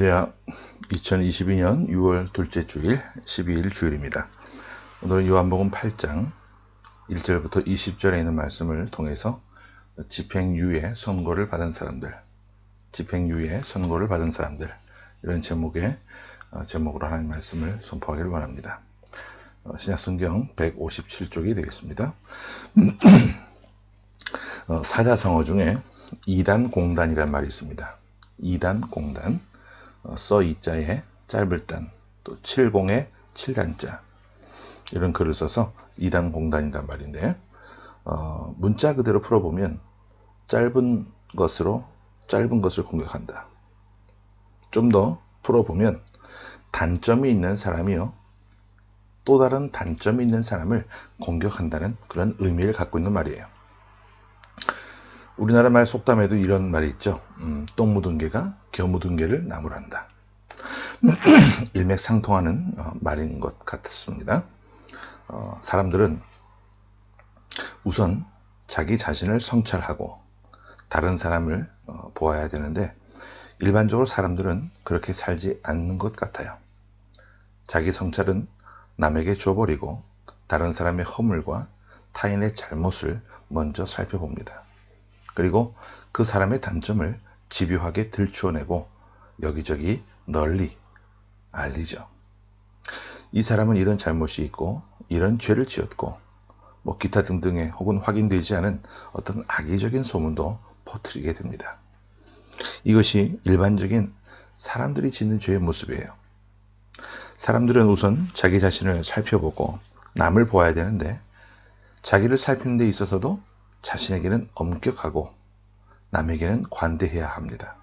할렐루야. 2022년 6월 둘째 주일 12일 주일입니다. 오늘은 요한복음 8장 1절부터 20절에 있는 말씀을 통해서 집행유예 선고를 받은 사람들, 집행유예 선고를 받은 사람들, 이런 제목으로 하나님 말씀을 선포하기를 원합니다. 신약성경 157쪽이 되겠습니다. 사자성어 중에 이단공단이란 말이 있습니다. 이단공단, 써이자에 짧을 단, 또 70에 7단자, 이런 글을 써서 이단공단이란 말인데, 문자 그대로 풀어보면 짧은 것을 공격한다. 좀 더 풀어보면 단점이 있는 사람이요, 또 다른 단점이 있는 사람을 공격한다는 그런 의미를 갖고 있는 말이에요. 우리나라 말 속담에도 이런 말이 있죠. 똥 묻은 개가 겨 묻은 개를 나무라 한다. 일맥상통하는 말인 것 같습니다. 사람들은 우선 자기 자신을 성찰하고 다른 사람을 보아야 되는데, 일반적으로 사람들은 그렇게 살지 않는 것 같아요. 자기 성찰은 남에게 줘버리고 다른 사람의 허물과 타인의 잘못을 먼저 살펴봅니다. 그리고 그 사람의 단점을 집요하게 들추어내고 여기저기 널리 알리죠. 이 사람은 이런 잘못이 있고 이런 죄를 지었고 기타 등등의 혹은 확인되지 않은 어떤 악의적인 소문도 퍼뜨리게 됩니다. 이것이 일반적인 사람들이 짓는 죄의 모습이에요. 사람들은 우선 자기 자신을 살펴보고 남을 보아야 되는데, 자기를 살피는 데 있어서도 자신에게는 엄격하고 남에게는 관대해야 합니다.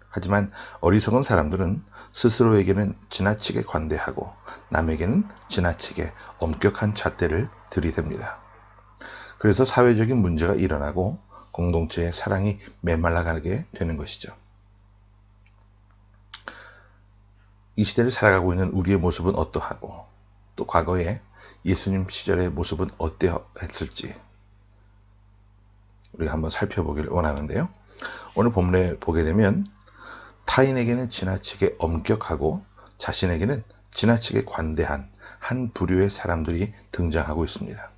하지만 어리석은 사람들은 스스로에게는 지나치게 관대하고 남에게는 지나치게 엄격한 잣대를 들이댑니다. 그래서 사회적인 문제가 일어나고 공동체의 사랑이 메말라가게 되는 것이죠. 이 시대를 살아가고 있는 우리의 모습은 어떠하고, 또 과거에 예수님 시절의 모습은 어떠했을지 우리가 한번 살펴보기를 원하는데요. 오늘 본문에 보게 되면 타인에게는 지나치게 엄격하고 자신에게는 지나치게 관대한 한 부류의 사람들이 등장하고 있습니다.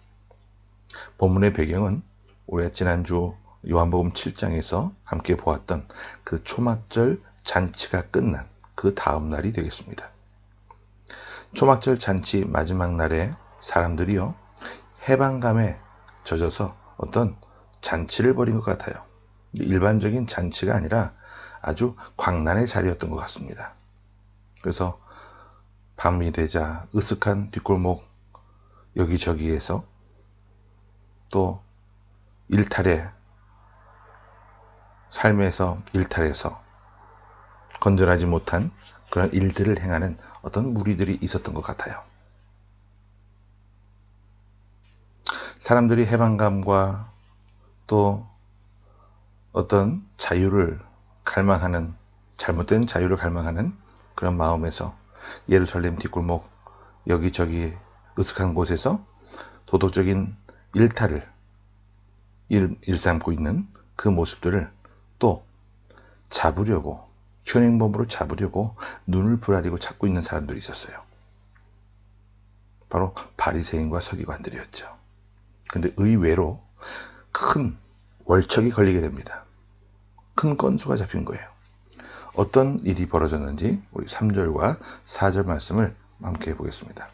본문의 배경은 우리가 지난주 요한복음 7장에서 함께 보았던 그 초막절 잔치가 끝난 그 다음 날이 되겠습니다. 초막절 잔치 마지막 날에 사람들이요, 해방감에 젖어서 어떤 잔치를 벌인 것 같아요. 일반적인 잔치가 아니라 아주 광란의 자리였던 것 같습니다. 그래서 밤이 되자 으슥한 뒷골목 여기저기에서, 또 삶에서 일탈해서 건전하지 못한 그런 일들을 행하는 어떤 무리들이 있었던 것 같아요. 사람들이 해방감과 또 어떤 자유를 갈망하는, 잘못된 자유를 갈망하는 그런 마음에서 예루살렘 뒷골목 여기저기 으슥한 곳에서 도덕적인 일탈을 일삼고 있는 그 모습들을 또 잡으려고, 현행범으로 잡으려고 눈을 부라리고 찾고 있는 사람들이 있었어요. 바로 바리새인과 서기관들이었죠. 근데 의외로 큰 월척이 걸리게 됩니다. 큰 건수가 잡힌 거예요. 어떤 일이 벌어졌는지 우리 3절과 4절 말씀을 함께 해보겠습니다.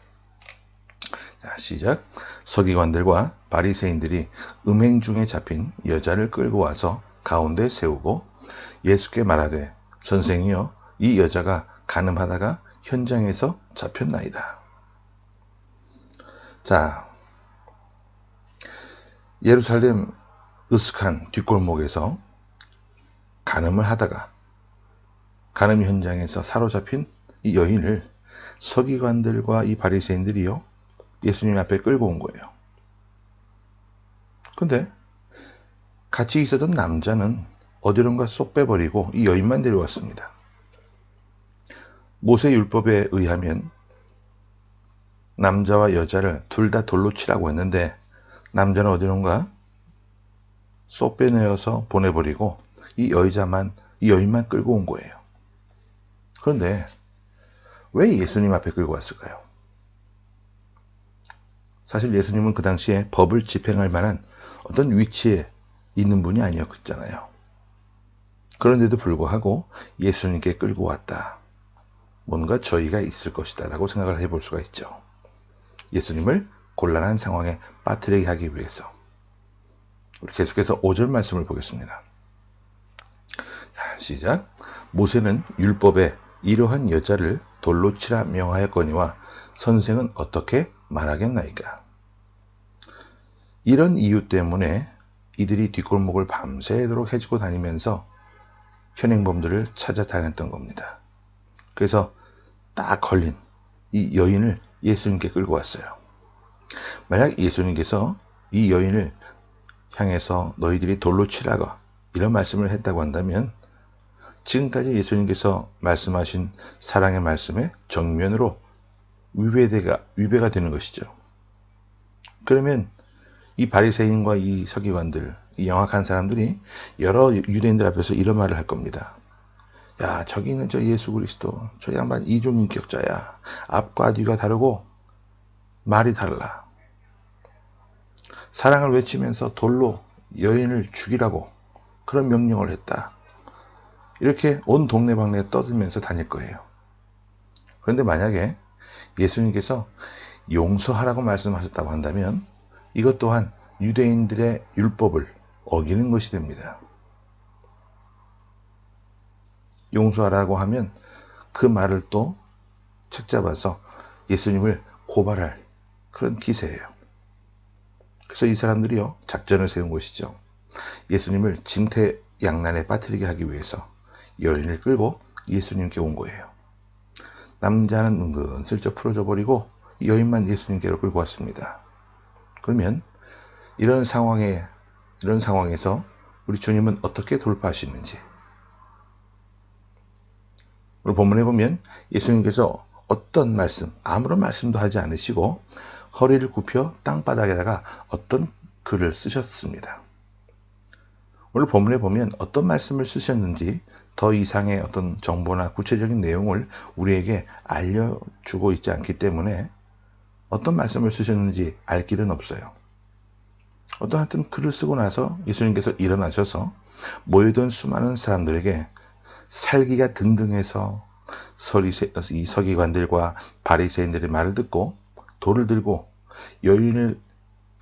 자, 시작. 서기관들과 바리새인들이 음행 중에 잡힌 여자를 끌고 와서 가운데 세우고 예수께 말하되, 선생이여, 이 여자가 간음하다가 현장에서 잡혔나이다. 자, 예루살렘 으슥한 뒷골목에서 간음을 하다가 간음 현장에서 사로잡힌 이 여인을 서기관들과 이 바리새인들이요, 예수님 앞에 끌고 온 거예요. 근데 같이 있었던 남자는 어디론가 쏙 빼버리고 이 여인만 데려왔습니다. 모세 율법에 의하면 남자와 여자를 둘 다 돌로 치라고 했는데, 남자는 어디론가 쏙 빼내어서 보내버리고 이 여인만 끌고 온 거예요. 그런데 왜 예수님 앞에 끌고 왔을까요? 사실 예수님은 그 당시에 법을 집행할 만한 어떤 위치에 있는 분이 아니었잖아요. 그런데도 불구하고 예수님께 끌고 왔다. 뭔가 저희가 있을 것이다 라고 생각을 해볼 수가 있죠. 예수님을 곤란한 상황에 빠뜨리게 하기 위해서. 우리 계속해서 5절 말씀을 보겠습니다. 자, 시작. 모세는 율법에 이러한 여자를 돌로 치라 명하였거니와 선생은 어떻게 말하겠나이까. 이런 이유 때문에 이들이 뒷골목을 밤새도록 헤치고 다니면서 현행범들을 찾아다녔던 겁니다. 그래서 딱 걸린 이 여인을 예수님께 끌고 왔어요. 만약 예수님께서 이 여인을 향해서 너희들이 돌로 치라고 이런 말씀을 했다고 한다면 지금까지 예수님께서 말씀하신 사랑의 말씀에 정면으로 위배가 되는 것이죠. 그러면 이 바리새인과 이 서기관들, 이 영악한 사람들이 여러 유대인들 앞에서 이런 말을 할 겁니다. 야, 저기 있는 저 예수 그리스도, 저 양반 이중인격자야. 앞과 뒤가 다르고 말이 달라. 사랑을 외치면서 돌로 여인을 죽이라고 그런 명령을 했다. 이렇게 온 동네방네 떠들면서 다닐 거예요. 그런데 만약에 예수님께서 용서하라고 말씀하셨다고 한다면 이것 또한 유대인들의 율법을 어기는 것이 됩니다. 용서하라고 하면 그 말을 또 책잡아서 예수님을 고발할 그런 기세예요. 그래서 이 사람들이요, 작전을 세운 것이죠. 예수님을 진퇴양난에 빠뜨리게 하기 위해서 여인을 끌고 예수님께 온 거예요. 남자는 은근슬쩍 풀어줘 버리고 여인만 예수님께로 끌고 왔습니다. 그러면 이런 상황에서 우리 주님은 어떻게 돌파하시는지, 오늘 본문에 보면 예수님께서 어떤 말씀, 아무런 말씀도 하지 않으시고 허리를 굽혀 땅바닥에다가 어떤 글을 쓰셨습니다. 오늘 본문에 보면 어떤 말씀을 쓰셨는지 더 이상의 어떤 정보나 구체적인 내용을 우리에게 알려주고 있지 않기 때문에 어떤 말씀을 쓰셨는지 알 길은 없어요. 하여튼 글을 쓰고 나서 예수님께서 일어나셔서 모여든 수많은 사람들에게 살기가 등등해서 이 서기관들과 바리새인들의 말을 듣고 돌을 들고 여인을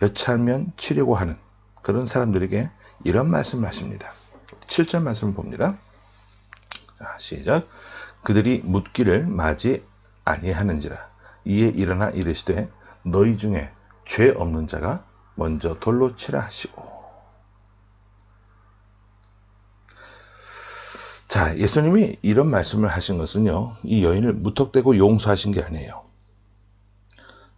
여차하면 치려고 하는 그런 사람들에게 이런 말씀을 하십니다. 7절 말씀을 봅니다. 자, 시작. 그들이 묻기를 마지 아니하는지라. 이에 일어나 이르시되 너희 중에 죄 없는 자가 먼저 돌로 치라 하시고. 자, 예수님이 이런 말씀을 하신 것은요, 이 여인을 무턱대고 용서하신 게 아니에요.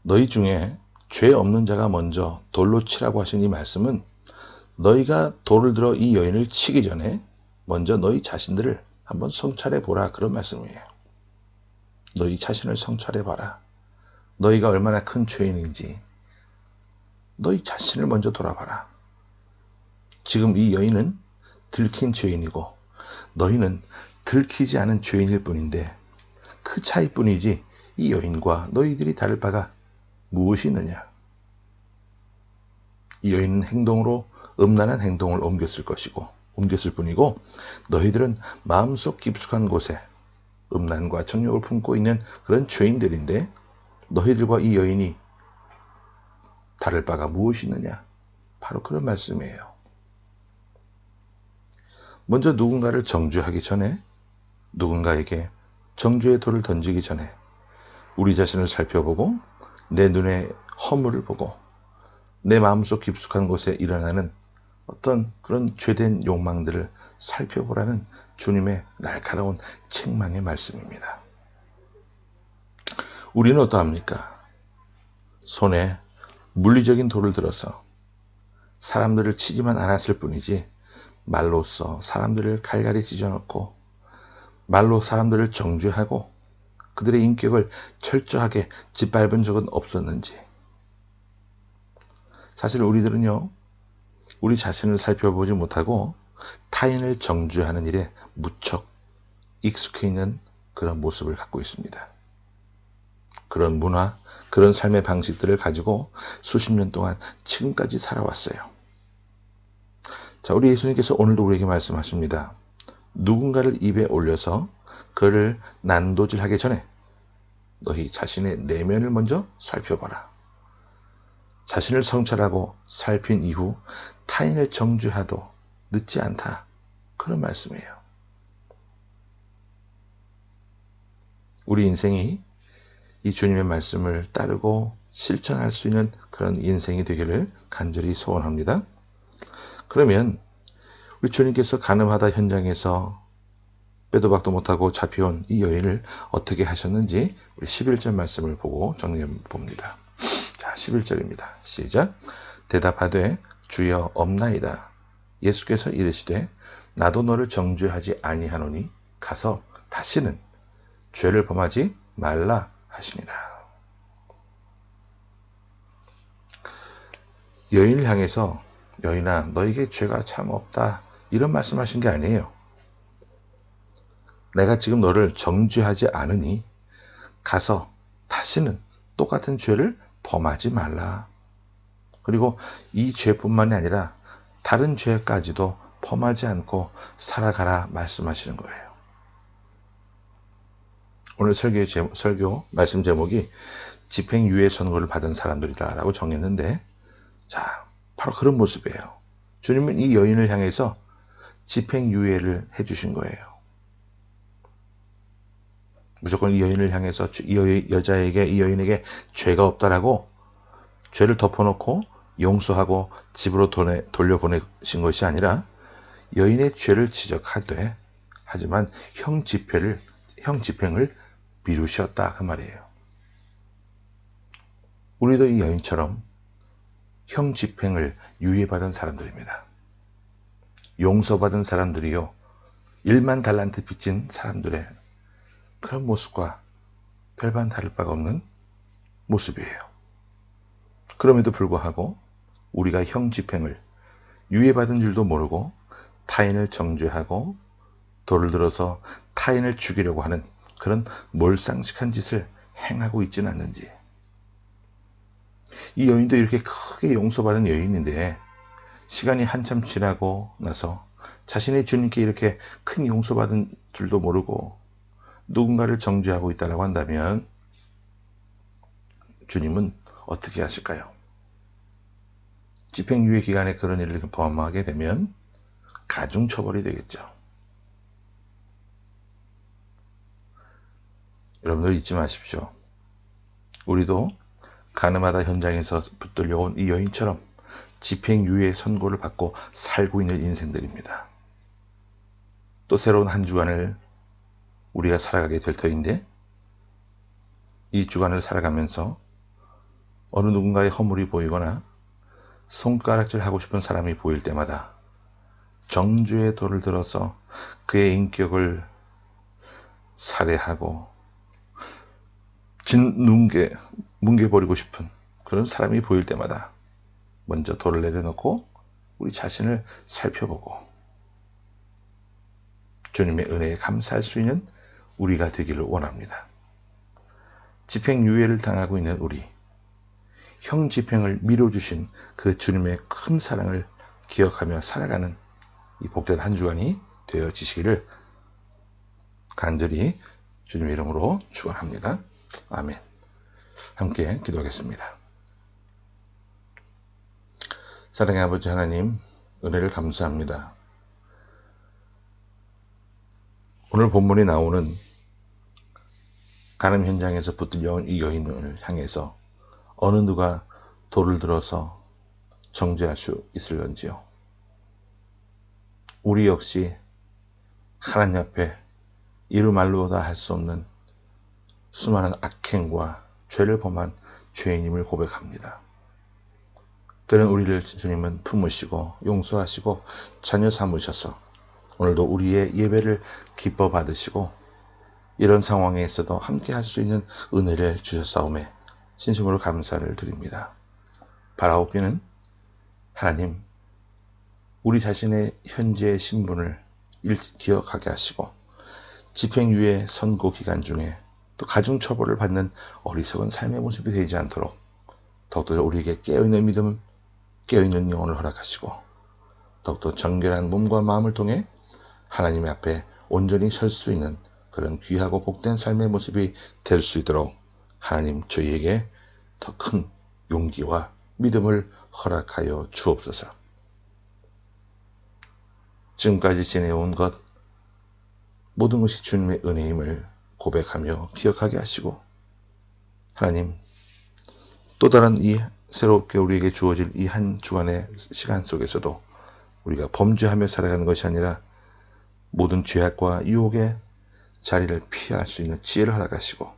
너희 중에 죄 없는 자가 먼저 돌로 치라고 하신 이 말씀은 너희가 돌을 들어 이 여인을 치기 전에 먼저 너희 자신들을 한번 성찰해 보라, 그런 말씀이에요. 너희 자신을 성찰해 봐라. 너희가 얼마나 큰 죄인인지 너희 자신을 먼저 돌아봐라. 지금 이 여인은 들킨 죄인이고 너희는 들키지 않은 죄인일 뿐인데 그 차이뿐이지 이 여인과 너희들이 다를 바가 무엇이 있느냐. 이 여인은 행동으로 음란한 행동을 옮겼을 뿐이고 너희들은 마음속 깊숙한 곳에 음란과 정욕을 품고 있는 그런 죄인들인데 너희들과 이 여인이 다를 바가 무엇이 있느냐. 바로 그런 말씀이에요. 먼저 누군가를 정죄하기 전에, 누군가에게 정죄의 돌을 던지기 전에 우리 자신을 살펴보고 내 눈에 허물을 보고 내 마음속 깊숙한 곳에 일어나는 어떤 그런 죄된 욕망들을 살펴보라는 주님의 날카로운 책망의 말씀입니다. 우리는 어떠합니까? 손에 물리적인 돌을 들어서 사람들을 치지만 않았을 뿐이지 말로써 사람들을 갈갈이 찢어놓고 말로 사람들을 정죄하고 그들의 인격을 철저하게 짓밟은 적은 없었는지. 사실 우리들은요, 우리 자신을 살펴보지 못하고 타인을 정죄하는 일에 무척 익숙해 있는 그런 모습을 갖고 있습니다. 그런 문화, 그런 삶의 방식들을 가지고 수십 년 동안 지금까지 살아왔어요. 자, 우리 예수님께서 오늘도 우리에게 말씀하십니다. 누군가를 입에 올려서 그를 난도질하기 전에 너희 자신의 내면을 먼저 살펴봐라. 자신을 성찰하고 살핀 이후 타인을 정죄하도 늦지 않다. 그런 말씀이에요. 우리 인생이 이 주님의 말씀을 따르고 실천할 수 있는 그런 인생이 되기를 간절히 소원합니다. 그러면 우리 주님께서 가늠하다 현장에서 빼도 박도 못하고 잡혀온 이 여인을 어떻게 하셨는지 우리 11절 말씀을 보고 정리해 봅니다. 자, 11절입니다. 시작. 대답하되 주여 없나이다. 예수께서 이르시되 나도 너를 정죄하지 아니하노니 가서 다시는 죄를 범하지 말라 하시니라. 여인을 향해서 여인아 너에게 죄가 참 없다 이런 말씀하신 게 아니에요. 내가 지금 너를 정죄하지 않으니 가서 다시는 똑같은 죄를 범하지 말라. 그리고 이 죄뿐만이 아니라 다른 죄까지도 범하지 않고 살아가라 말씀하시는 거예요. 오늘 설교 말씀 제목이 집행유예 선고를 받은 사람들이다 라고 정했는데, 자, 바로 그런 모습이에요. 주님은 이 여인을 향해서 집행유예를 해주신 거예요. 무조건 이 여인을 향해서 이 여인에게 죄가 없다라고 죄를 덮어놓고 용서하고 집으로 돌려보내신 것이 아니라 여인의 죄를 지적하되 하지만 형 집행을 미루셨다 그 말이에요. 우리도 이 여인처럼 형 집행을 유예받은 사람들입니다. 용서받은 사람들이요 1만 달란트 빚진 사람들의 그런 모습과 별반 다를 바가 없는 모습이에요. 그럼에도 불구하고 우리가 형 집행을 유예받은 줄도 모르고 타인을 정죄하고 돌을 들어서 타인을 죽이려고 하는 그런 몰상식한 짓을 행하고 있지는 않는지. 이 여인도 이렇게 크게 용서받은 여인인데 시간이 한참 지나고 나서 자신의 주님께 이렇게 큰 용서받은 줄도 모르고 누군가를 정죄하고 있다고 한다면 주님은 어떻게 하실까요? 집행유예 기간에 그런 일을 범하게 되면 가중처벌이 되겠죠. 여러분들 잊지 마십시오. 우리도 가늠하다 현장에서 붙들려온 이 여인처럼 집행유예 선고를 받고 살고 있는 인생들입니다. 또 새로운 한 주간을 우리가 살아가게 될 터인데 이 주간을 살아가면서 어느 누군가의 허물이 보이거나 손가락질 하고 싶은 사람이 보일 때마다 정죄의 돌을 들어서 그의 인격을 살해하고 뭉개버리고 싶은 그런 사람이 보일 때마다 먼저 돌을 내려놓고 우리 자신을 살펴보고 주님의 은혜에 감사할 수 있는 우리가 되기를 원합니다. 집행유예를 당하고 있는 우리, 형 집행을 미뤄주신 그 주님의 큰 사랑을 기억하며 살아가는 이 복된 한 주간이 되어지시기를 간절히 주님의 이름으로 축원합니다. 아멘. 함께 기도하겠습니다. 사랑의 아버지 하나님, 은혜를 감사합니다. 오늘 본문에 나오는 가늠 현장에서 붙들려온 이 여인을 향해서 어느 누가 돌을 들어서 정죄할 수 있을런지요. 우리 역시 하나님 앞에 이루 말로 다 할 수 없는 수많은 악행과 죄를 범한 죄인임을 고백합니다. 그런 우리를 주님은 품으시고 용서하시고 자녀 삼으셔서 오늘도 우리의 예배를 기뻐 받으시고 이런 상황에 있어도 함께 할 수 있는 은혜를 주셨사오매 진심으로 감사를 드립니다. 바라옵기는 하나님, 우리 자신의 현재의 신분을 기억하게 하시고 집행유예 선고 기간 중에 또 가중처벌을 받는 어리석은 삶의 모습이 되지 않도록 더욱더 우리에게 깨어있는 믿음, 깨어있는 영혼을 허락하시고 더욱더 정결한 몸과 마음을 통해 하나님의 앞에 온전히 설 수 있는 그런 귀하고 복된 삶의 모습이 될 수 있도록 하나님 저희에게 더 큰 용기와 믿음을 허락하여 주옵소서. 지금까지 지내온 것 모든 것이 주님의 은혜임을 고백하며 기억하게 하시고 하나님 또 다른 이 새롭게 우리에게 주어질 이 한 주간의 시간 속에서도 우리가 범죄하며 살아가는 것이 아니라 모든 죄악과 유혹의 자리를 피할 수 있는 지혜를 허락하시고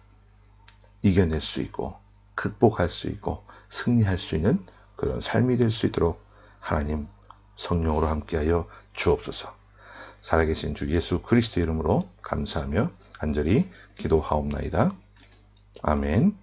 이겨낼 수 있고 극복할 수 있고 승리할 수 있는 그런 삶이 될 수 있도록 하나님 성령으로 함께하여 주옵소서. 살아계신 주 예수 그리스도 이름으로 감사하며 간절히 기도하옵나이다. 아멘.